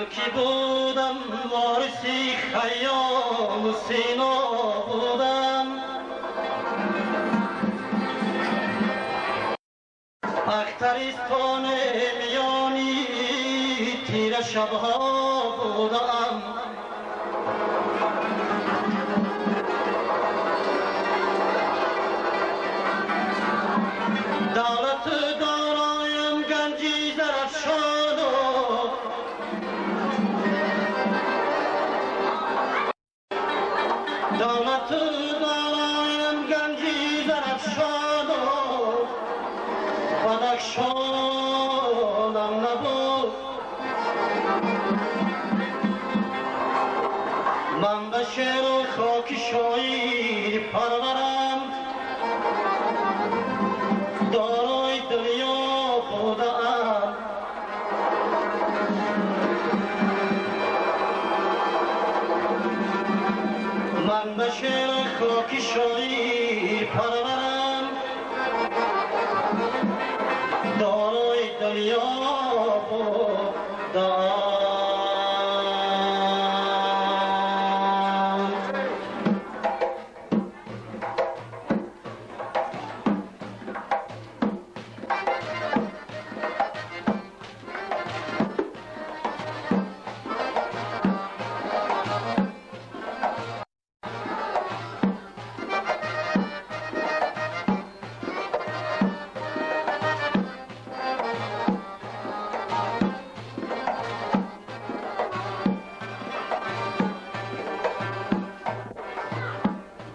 کی بودم وارثی خیام و سینا بودم اختریستان میانی تیر شبها بودم دولت دارایم گنجی درفشان دولت دارایم گنجی درفشان بدخشانم نبود من به شعر و خاک شاعری پرورم دارای دنیا بودم من به شعر و خاک شاعری پرورم دارای دنیا بودم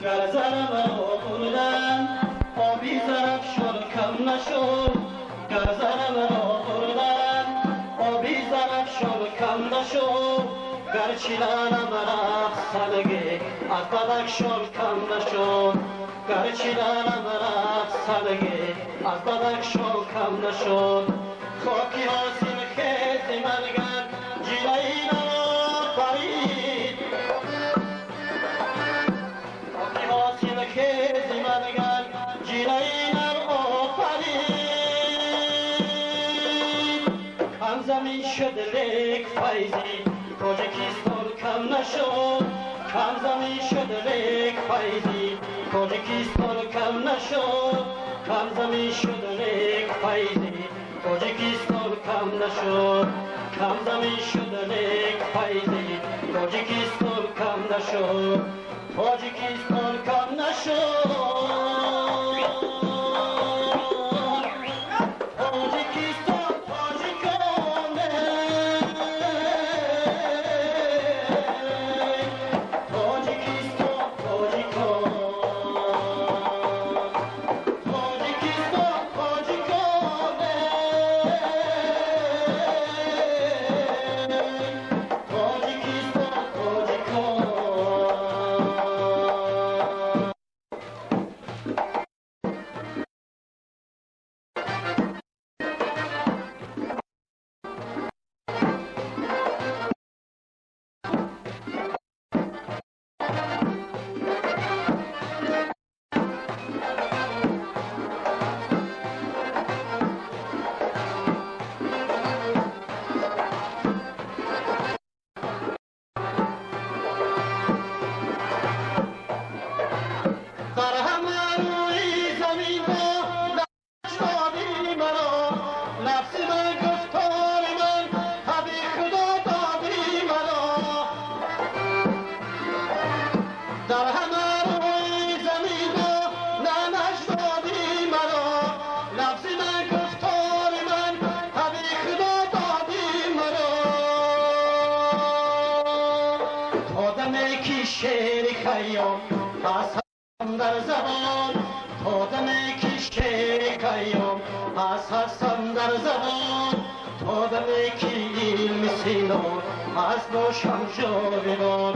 گرزنم را بردم آبی زرفشان کم نشد گرزنم را بردم آبی زرفشان کم نشد گرچیدنم رفت سلگه از بدخشان کم نشد گرچیدنم رفت سلگه از بدخشان کم نشد خاکی حاصل خیزی مرگن جیلهی نآفرید خیزی مدگر جیلهی نر آفرید هم زمین شد لیک فیضی تاجیکستان کم نشد کم زمین شد لیک فیضی تاجیکستان کم نشد کم زمین شد لیک فیضی تاجیکستان کم نشد کم زمین شد لیک فیضی تاجیکستان کم نشد تاجیکستان کم نشد تاجیکستان تاجیکانه تاجیکستان تاجیکان تاجیکستان تاجیکانه تاجیکستان تاجیکان شعر خیام هستم در زبان تادم کی شعر خیام هستم در زبان تادم کی علم سینان هست باشم جاودان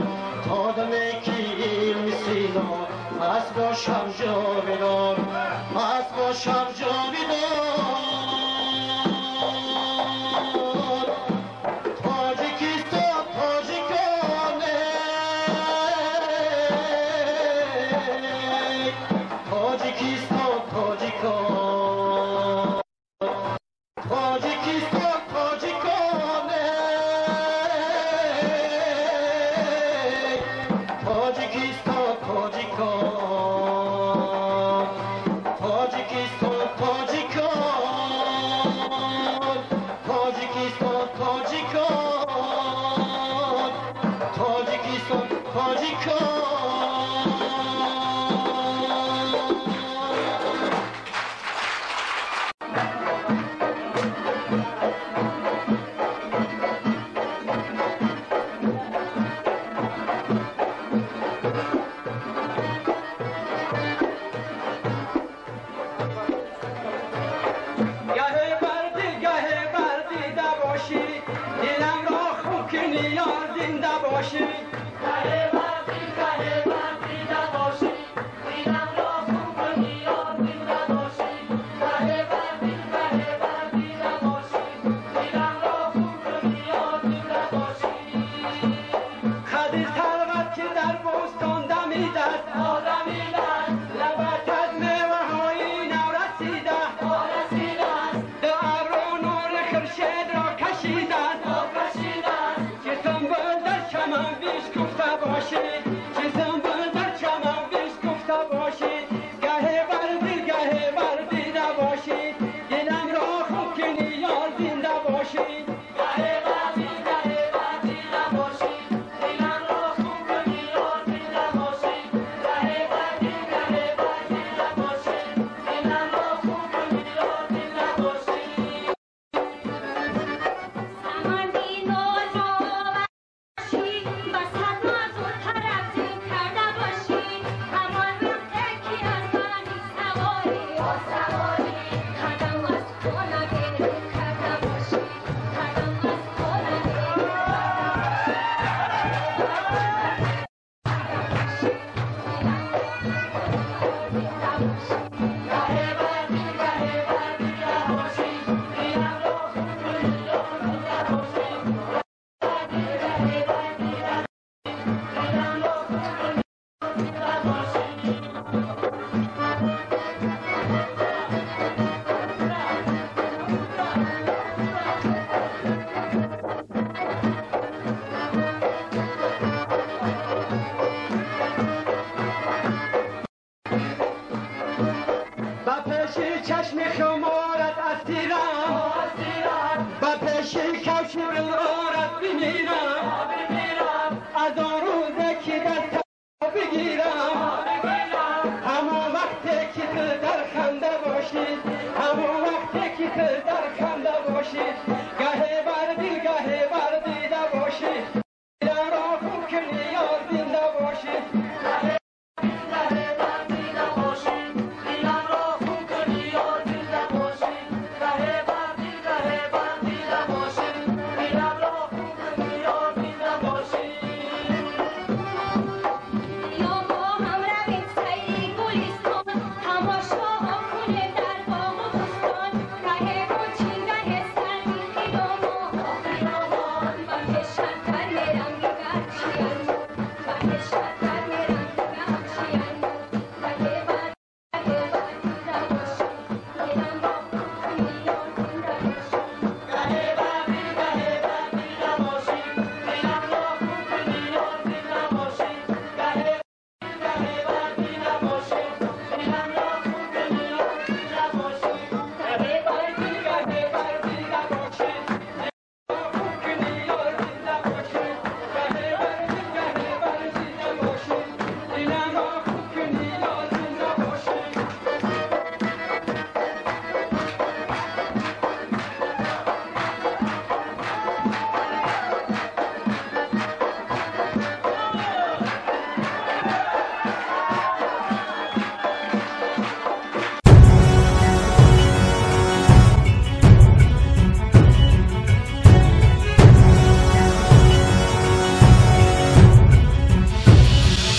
تادم کی علم سینان هست باشم جاودان هست باشم جاودان تاجیکستان تاجیکانه باشه